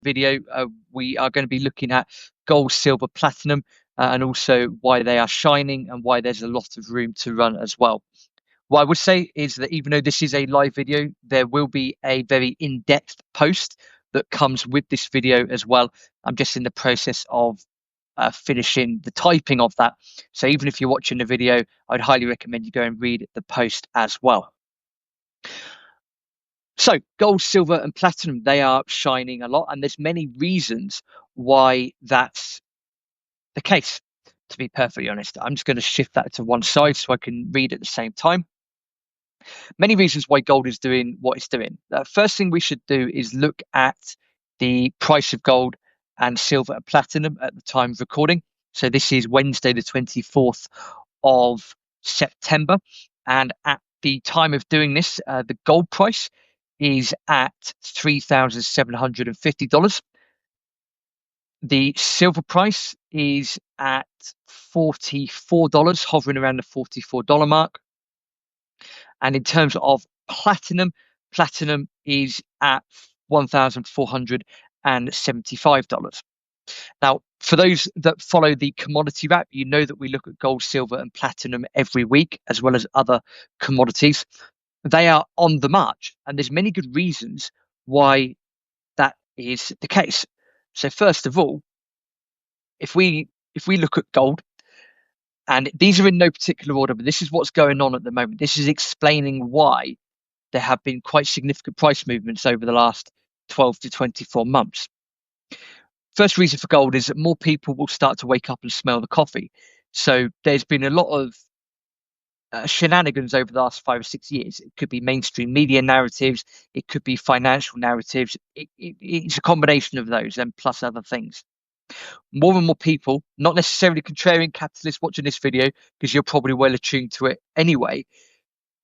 video, we are going to be looking at gold, silver, platinum, and also why they are shining and why there's a lot of room to run as well. What I would say is that even though this is a live video, there will be a very in-depth post that comes with this video as well. I'm just in the process of finishing the typing of that. So even if you're watching the video, I'd highly recommend you go and read the post as well. So gold, silver, and platinum, they are shining a lot, and there's many reasons why that's the case. To be perfectly honest, I'm just going to shift that to one side so I can read at the same time. Many reasons why gold is doing what it's doing. First thing we should do is look at the price of gold and silver and platinum at the time of recording. So this is Wednesday, the 24th of September. And at the time of doing this, the gold price is at $3,750. The silver price is at $44, hovering around the $44 mark. And in terms of platinum, platinum is at $1,475. Now, for those that follow the commodity wrap, you know that we look at gold, silver, and platinum every week, as well as other commodities. They are on the march, and there's many good reasons why that is the case. So first of all, if we look at gold, and these are in no particular order, but this is what's going on at the moment. This is explaining why there have been quite significant price movements over the last 12 to 24 months. First reason for gold is that more people will start to wake up and smell the coffee. So there's been a lot of shenanigans over the last 5 or 6 years. It could be mainstream media narratives, it could be financial narratives. It's a combination of those and plus other things. More and more people, not necessarily contrarian capitalists watching this video, because you're probably well attuned to it anyway,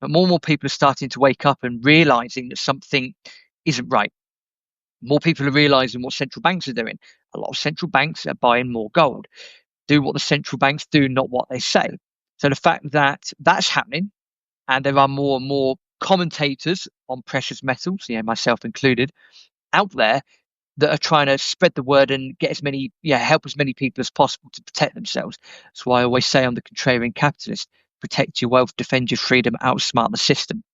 but more and more people are starting to wake up and realizing that something isn't right. More people are realizing what central banks are doing. A lot of central banks are buying more gold. Do what the central banks do, not what they say. So the fact that that's happening, and there are more and more commentators on precious metals, myself included, out there that are trying to spread the word and get as many, help as many people as possible to protect themselves. That's why I always say, I'm the contrarian capitalist: protect your wealth, defend your freedom, outsmart the system.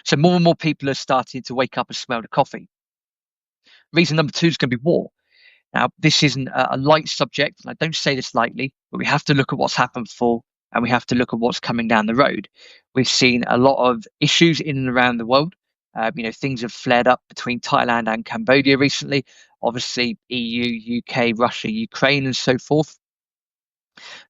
So more and more people are starting to wake up and smell the coffee. Reason number two is going to be war. Now, this isn't a light subject, and I don't say this lightly, but we have to look at what's happened before, and we have to look at what's coming down the road. We've seen a lot of issues in and around the world. Things have flared up between Thailand and Cambodia recently. Obviously, EU, UK, Russia, Ukraine, and so forth.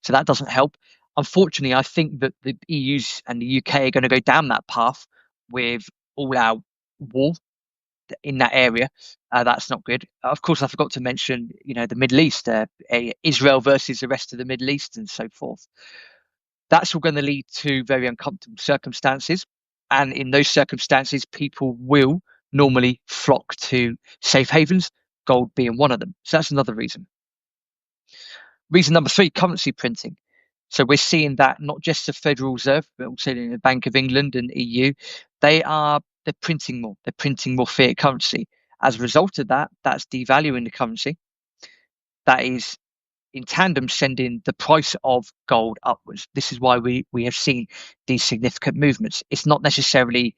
So that doesn't help. Unfortunately, I think that the EU's and the UK are going to go down that path with all-out war in that area. That's not good. Of course, I forgot to mention, the Middle East, Israel versus the rest of the Middle East, and so forth. That's all going to lead to very uncomfortable circumstances. And in those circumstances, people will normally flock to safe havens, gold being one of them. So that's another reason. Reason number three, currency printing. So we're seeing that not just the Federal Reserve, but also the Bank of England and EU, they're printing more. They're printing more fiat currency. As a result of that, that's devaluing the currency. That is in tandem sending the price of gold upwards. This is why we have seen these significant movements. It's not necessarily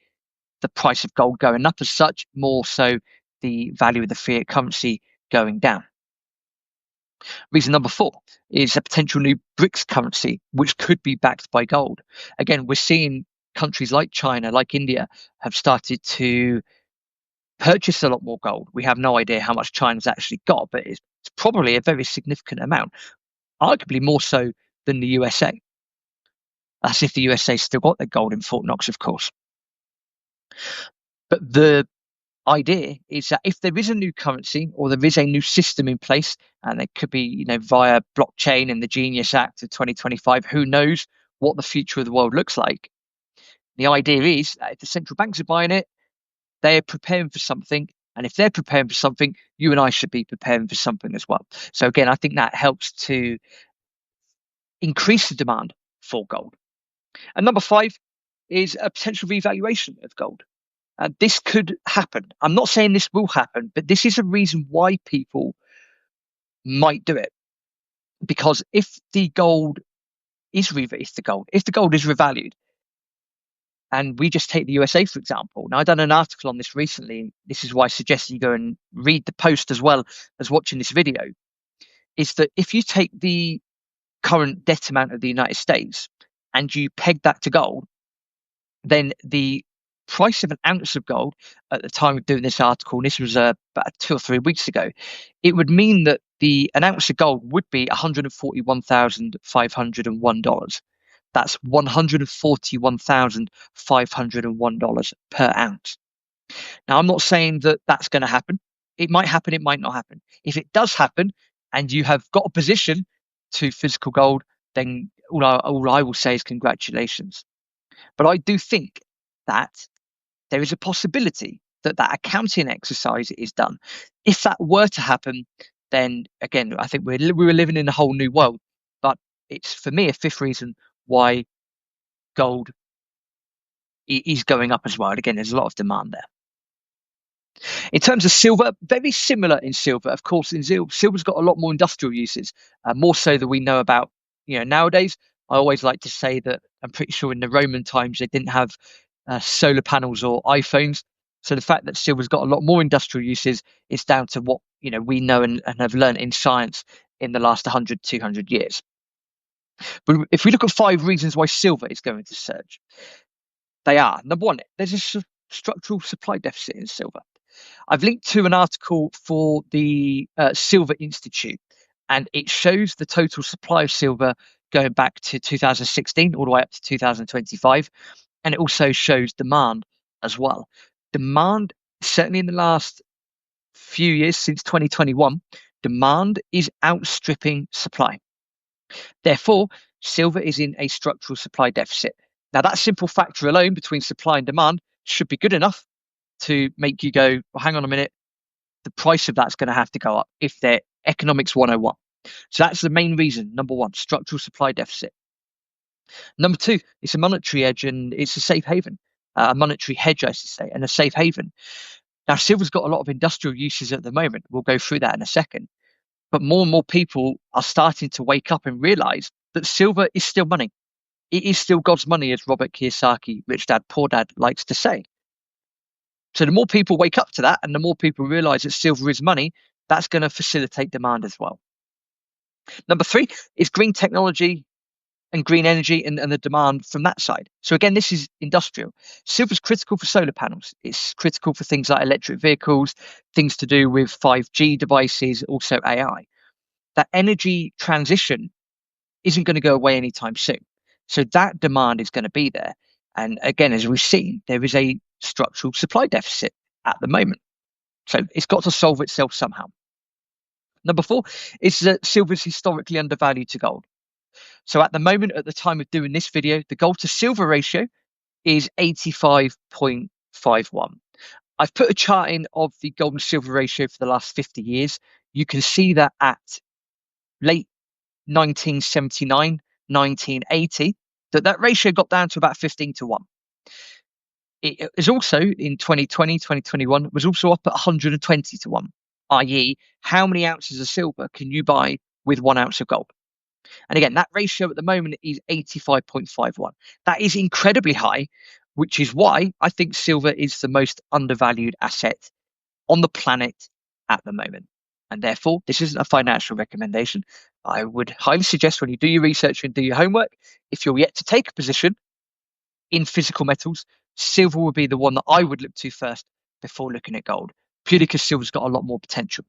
the price of gold going up as such, more so the value of the fiat currency going down. Reason number four is a potential new BRICS currency, which could be backed by gold. Again, we're seeing countries like China, like India, have started to purchase a lot more gold. We have no idea how much China's actually got, but it's probably a very significant amount, arguably more so than the USA. That's if the USA still got their gold in Fort Knox, of course. But the idea is that if there is a new currency or there is a new system in place, and it could be via blockchain and the Genius Act of 2025, who knows what the future of the world looks like. The idea is that if the central banks are buying it, they're preparing for something, and if they're preparing for something, you and I should be preparing for something as well. So again, I think that helps to increase the demand for gold. And number five is a potential revaluation of gold. This could happen. I'm not saying this will happen, but this is a reason why people might do it. Because if the gold is revalued, and we just take the USA, for example. Now, I've done an article on this recently. This is why I suggest you go and read the post as well as watching this video. Is that if you take the current debt amount of the United States and you peg that to gold, then the price of an ounce of gold at the time of doing this article, and this was about 2 or 3 weeks ago, it would mean that an ounce of gold would be $141,501. That's $141,501 per ounce. Now, I'm not saying that that's going to happen. It might happen, it might not happen. If it does happen and you have got a position to physical gold, then all I will say is congratulations. But I do think that there is a possibility that accounting exercise is done. If that were to happen, then again, I think we were living in a whole new world. But it's, for me, a fifth reason why gold is going up as well. And again, there's a lot of demand there. In terms of silver, very similar in silver. Of course, in silver's got a lot more industrial uses, more so than we know about. Nowadays, I always like to say that I'm pretty sure in the Roman times they didn't have solar panels or iPhones. So the fact that silver's got a lot more industrial uses is down to what we know and have learned in science in the last 100, 200 years. But if we look at 5 reasons why silver is going to surge, they are: number one, there's a structural supply deficit in silver. I've linked to an article for the Silver Institute, and it shows the total supply of silver going back to 2016 all the way up to 2025. And it also shows demand as well. Demand, certainly in the last few years, since 2021, demand is outstripping supply. Therefore, silver is in a structural supply deficit. Now, that simple factor alone between supply and demand should be good enough to make you go, well, hang on a minute, the price of that's going to have to go up if they're economics 101. So that's the main reason. Number one, structural supply deficit. Number two, it's a monetary edge and it's a safe haven, a monetary hedge, I should say, and a safe haven. Now, silver's got a lot of industrial uses at the moment. We'll go through that in a second. But more and more people are starting to wake up and realize that silver is still money. It is still God's money, as Robert Kiyosaki, Rich Dad, Poor Dad, likes to say. So the more people wake up to that and the more people realize that silver is money, that's going to facilitate demand as well. Number three is green technology and green energy and the demand from that side. So again, this is industrial. Silver is critical for solar panels. It's critical for things like electric vehicles, things to do with 5G devices, also AI. That energy transition isn't going to go away anytime soon. So that demand is going to be there. And again, as we've seen, there is a structural supply deficit at the moment. So it's got to solve itself somehow. Number four is that silver is historically undervalued to gold. So at the moment, at the time of doing this video, the gold to silver ratio is 85.51. I've put a chart in of the gold and silver ratio for the last 50 years. You can see that at late 1979, 1980, that ratio got down to about 15:1. It is also in 2020, 2021, was also up at 120:1, i.e., how many ounces of silver can you buy with 1 ounce of gold? And again, that ratio at the moment is 85.51. That is incredibly high, which is why I think silver is the most undervalued asset on the planet at the moment. And therefore, this isn't a financial recommendation. I would highly suggest when you do your research and do your homework, if you're yet to take a position in physical metals, silver would be the one that I would look to first before looking at gold, purely because silver's got a lot more potential.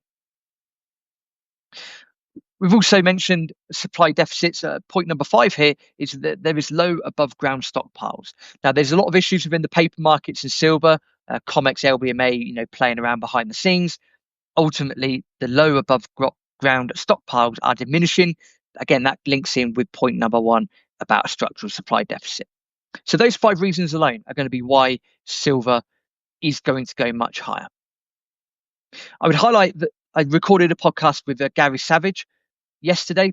We've also mentioned supply deficits. Point number 5 here is that there is low above ground stockpiles. Now, there's a lot of issues within the paper markets in silver, COMEX, LBMA, playing around behind the scenes. Ultimately, the low above ground stockpiles are diminishing. Again, that links in with point number 1 about a structural supply deficit. So those 5 reasons alone are going to be why silver is going to go much higher. I would highlight that I recorded a podcast with Gary Savage yesterday.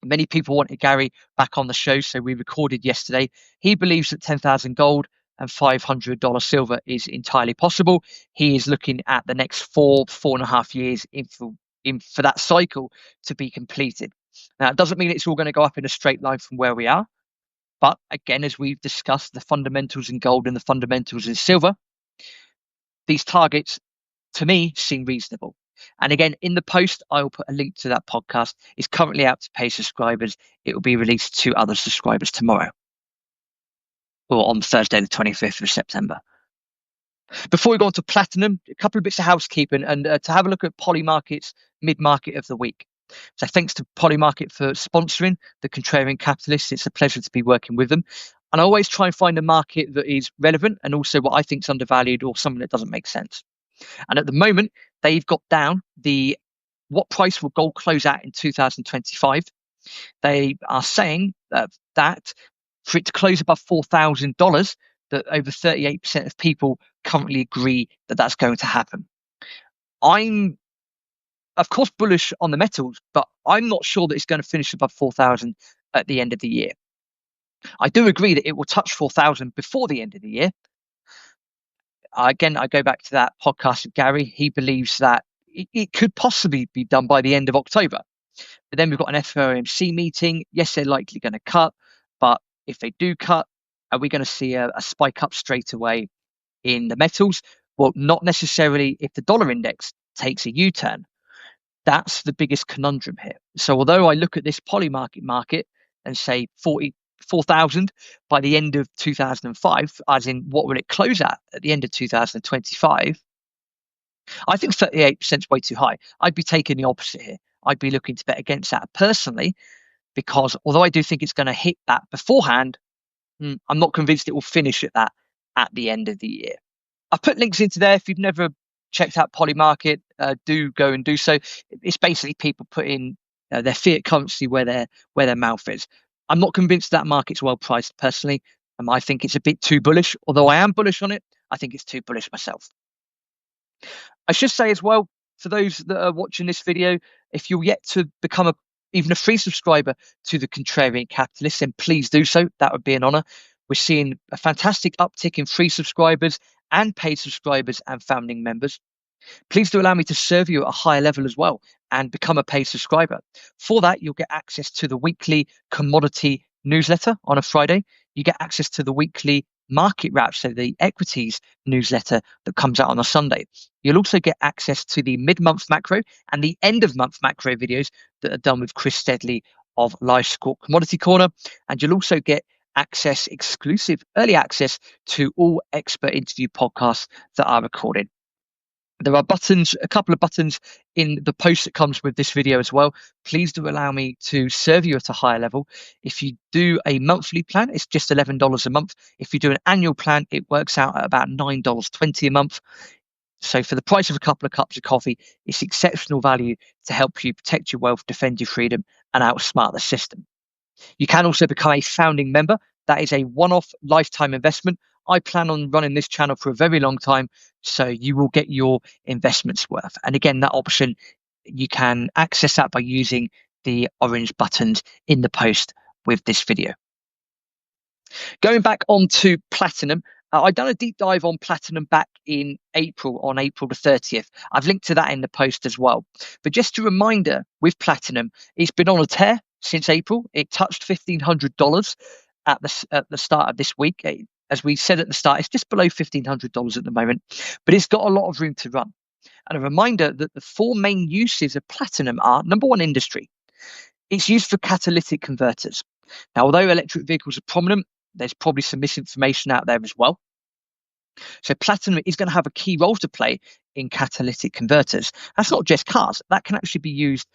Many people wanted Gary back on the show, so we recorded yesterday. He believes that 10,000 gold and $500 silver is entirely possible. He is looking at the next 4.5 years for that cycle to be completed. Now, it doesn't mean it's all going to go up in a straight line from where we are. But again, as we've discussed, the fundamentals in gold and the fundamentals in silver, these targets to me seem reasonable. And again, in the post, I will put a link to that podcast. It's currently out to paid subscribers. It will be released to other subscribers tomorrow or on Thursday, the 25th of September. Before we go on to platinum, a couple of bits of housekeeping and to have a look at Polymarket's mid-market of the week. So thanks to Polymarket for sponsoring the Contrarian Capitalists. It's a pleasure to be working with them. And I always try and find a market that is relevant and also what I think is undervalued or something that doesn't make sense. And at the moment, they've got down what price will gold close at in 2025. They are saying that for it to close above $4,000, that over 38% of people currently agree that that's going to happen. I'm, of course, bullish on the metals, but I'm not sure that it's going to finish above 4,000 at the end of the year. I do agree that it will touch 4,000 before the end of the year. Again, I go back to that podcast with Gary. He believes that it could possibly be done by the end of October. But then we've got an FOMC meeting. Yes, they're likely going to cut, but if they do cut, are we going to see a spike up straight away in the metals? Well, not necessarily if the dollar index takes a U-turn. That's the biggest conundrum here. So although I look at this Polymarket market and say 4,000 by the end of 2005, as in what will it close at the end of 2025, I think 38% is way too high. I'd be taking the opposite here. I'd be looking to bet against that personally, because although I do think it's going to hit that beforehand, I'm not convinced it will finish at that at the end of the year. I've put links into there. If you've never checked out Polymarket, do go and do so. It's basically people putting their fiat currency where their mouth is. I'm not convinced that market's well priced personally. I think it's a bit too bullish. Although I am bullish on it, I think it's too bullish myself. I should say as well, for those that are watching this video, if you're yet to become even a free subscriber to the Contrarian Capitalist, then please do so. That would be an honor. We're seeing a fantastic uptick in free subscribers and paid subscribers and founding members. Please do allow me to serve you at a higher level as well and become a paid subscriber. For that, you'll get access to the weekly commodity newsletter on a Friday. You get access to the weekly market wrap, so the equities newsletter that comes out on a Sunday. You'll also get access to the mid-month macro and the end-of-month macro videos that are done with Chris Steadley of Live Score Commodity Corner. And you'll also get exclusive early access to all expert interview podcasts that are recorded. There are a couple of buttons in the post that comes with this video as well. Please do allow me to serve you at a higher level. If you do a monthly plan, it's just $11 a month. If you do an annual plan, it works out at about $9.20 a month. So for the price of a couple of cups of coffee, it's exceptional value to help you protect your wealth, defend your freedom, and outsmart the system. You can also become a founding member. That is a one-off lifetime investment. I plan on running this channel for a very long time, so you will get your investment's worth. And again, that option, you can access that by using the orange buttons in the post with this video. Going back onto platinum, I've done a deep dive on platinum back in April, on April the 30th. I've linked to that in the post as well. But just a reminder, with platinum, it's been on a tear since April. It touched $1,500 at the start of this week. As we said at the start, it's just below $1,500 at the moment, but it's got a lot of room to run. And a reminder that the four main uses of platinum are: number one, industry. It's used for catalytic converters. Now, although electric vehicles are prominent, there's probably some misinformation out there as well. So platinum is going to have a key role to play in catalytic converters. That's not just cars. That can actually be used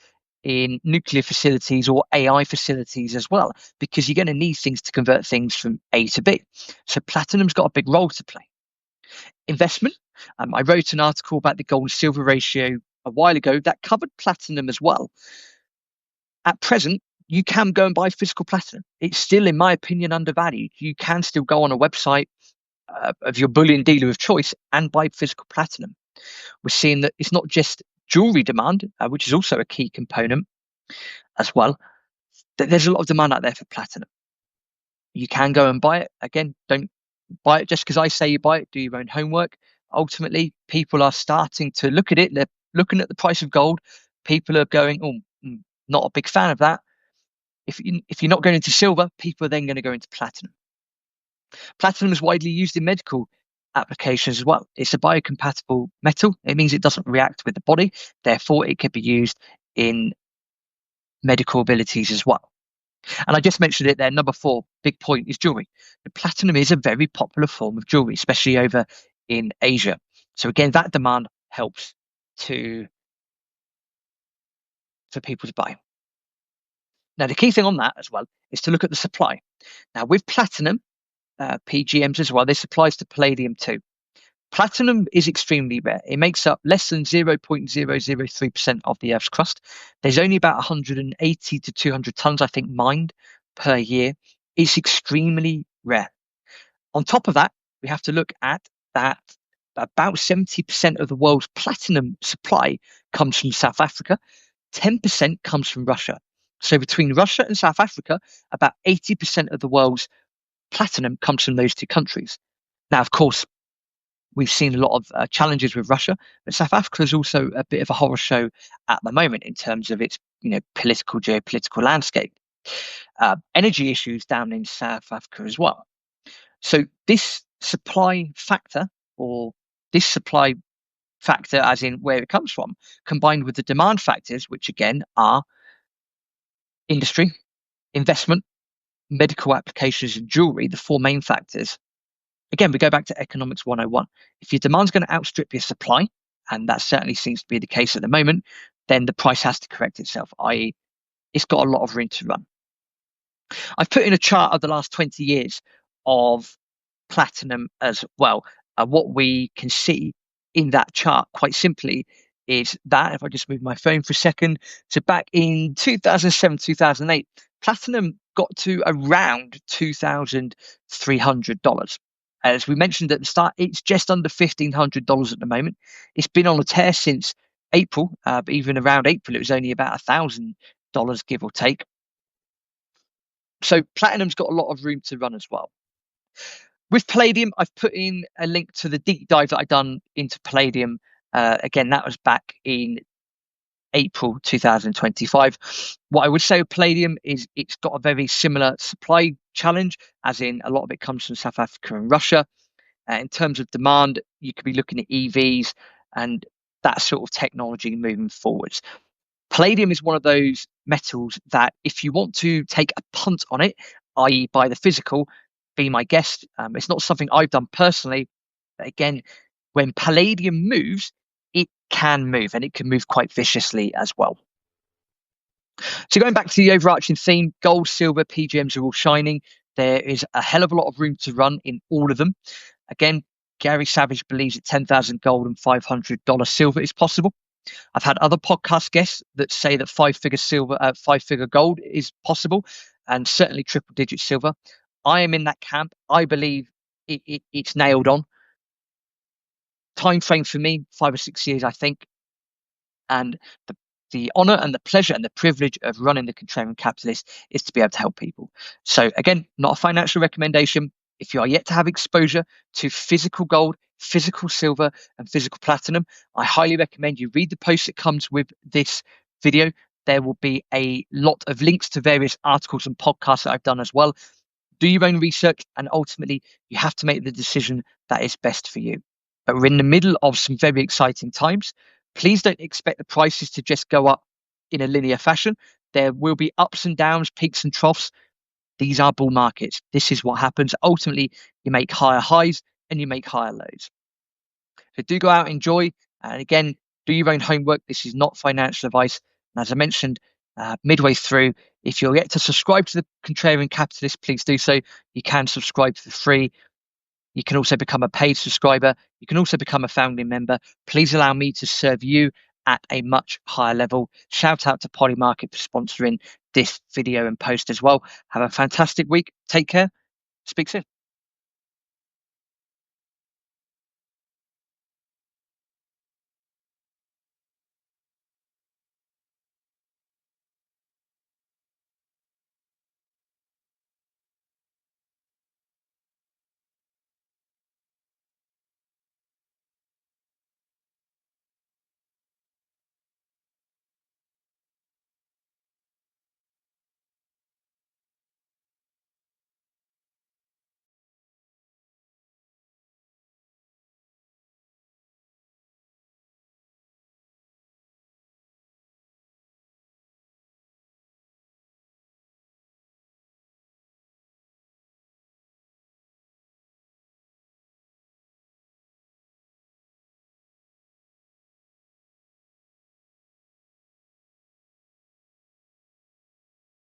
in nuclear facilities or AI facilities as well, because you're going to need things to convert things from A to B. So platinum's got a big role to play. Investment. I wrote an article about the gold and silver ratio a while ago that covered platinum as well. At present, you can go and buy physical platinum. It's still, in my opinion, undervalued. You can still go on a website of your bullion dealer of choice and buy physical platinum. We're seeing that it's not just jewelry demand, which is also a key component as well. There's a lot of demand out there for platinum. You can go and buy it. Again, don't buy it just because I say you buy it. Do your own homework. Ultimately, people are starting to look at it. They're looking at the price of gold. People are going, oh, not a big fan of that. If you're not going into silver, people are then going to go into platinum. Platinum is widely used in medical applications as well. It's a biocompatible metal. It means it doesn't react with the body. Therefore, it can be used in medical abilities as well. And I just mentioned it there. Number 4, big point, is jewelry. The platinum is a very popular form of jewelry, especially over in Asia. So again, that demand helps for people to buy. Now, the key thing on that as well is to look at the supply. Now, with platinum, PGMs as well, this applies to palladium too. Platinum is extremely rare. It makes up less than 0.003% of the Earth's crust. There's only about 180 to 200 tons, I think, mined per year. It's extremely rare. On top of that, we have to look at that about 70% of the world's platinum supply comes from South Africa. 10% comes from Russia. So between Russia and South Africa, about 80% of the world's platinum comes from those two countries. Now, of course, we've seen a lot of challenges with Russia, but South Africa is also a bit of a horror show at the moment in terms of its, geopolitical landscape. Energy issues down in South Africa as well. So this supply factor, as in where it comes from, combined with the demand factors, which again are industry, investment, medical applications, and jewelry, the 4 main factors. Again, we go back to economics 101. If your demand's going to outstrip your supply, and that certainly seems to be the case at the moment, then the price has to correct itself, i.e., it's got a lot of room to run. I've put in a chart of the last 20 years of platinum as well. What we can see in that chart, quite simply, is that if I just move my phone for a second, so back in 2007, 2008, platinum got to around $2,300. As we mentioned at the start, it's just under $1,500 at the moment. It's been on a tear since April, but even around April, it was only about $1,000, give or take. So platinum's got a lot of room to run as well. With palladium, I've put in a link to the deep dive that I've done into palladium. Again, that was back in April 2025. What I would say with palladium is it's got a very similar supply challenge, as in a lot of it comes from South Africa and Russia. In terms of demand, you could be looking at EVs and that sort of technology moving forwards. Palladium is one of those metals that if you want to take a punt on it, i.e. buy the physical, be my guest. It's not something I've done personally. But again, when palladium moves, it can move, and it can move quite viciously as well. So going back to the overarching theme, gold, silver, PGMs are all shining. There is a hell of a lot of room to run in all of them. Again, Gary Savage believes that 10,000 gold and $500 silver is possible. I've had other podcast guests that say that 5-figure gold is possible, and certainly triple-digit silver. I am in that camp. I believe it's nailed on. Time frame for me, 5 or 6 years, I think. And the honor and the pleasure and the privilege of running the Contrarian Capitalist is to be able to help people. So again, not a financial recommendation. If you are yet to have exposure to physical gold, physical silver, and physical platinum, I highly recommend you read the post that comes with this video. There will be a lot of links to various articles and podcasts that I've done as well. Do your own research, and ultimately you have to make the decision that is best for you. But we're in the middle of some very exciting times. Please don't expect the prices to just go up in a linear fashion. There will be ups and downs, peaks and troughs. These are bull markets. This is what happens. Ultimately, you make higher highs and you make higher lows. So do go out, enjoy. And again, do your own homework. This is not financial advice. And as I mentioned midway through, if you're yet to subscribe to the Contrarian Capitalist, please do so. You can subscribe for free. You can also become a paid subscriber. You can also become a founding member. Please allow me to serve you at a much higher level. Shout out to Polymarket for sponsoring this video and post as well. Have a fantastic week. Take care. Speak soon.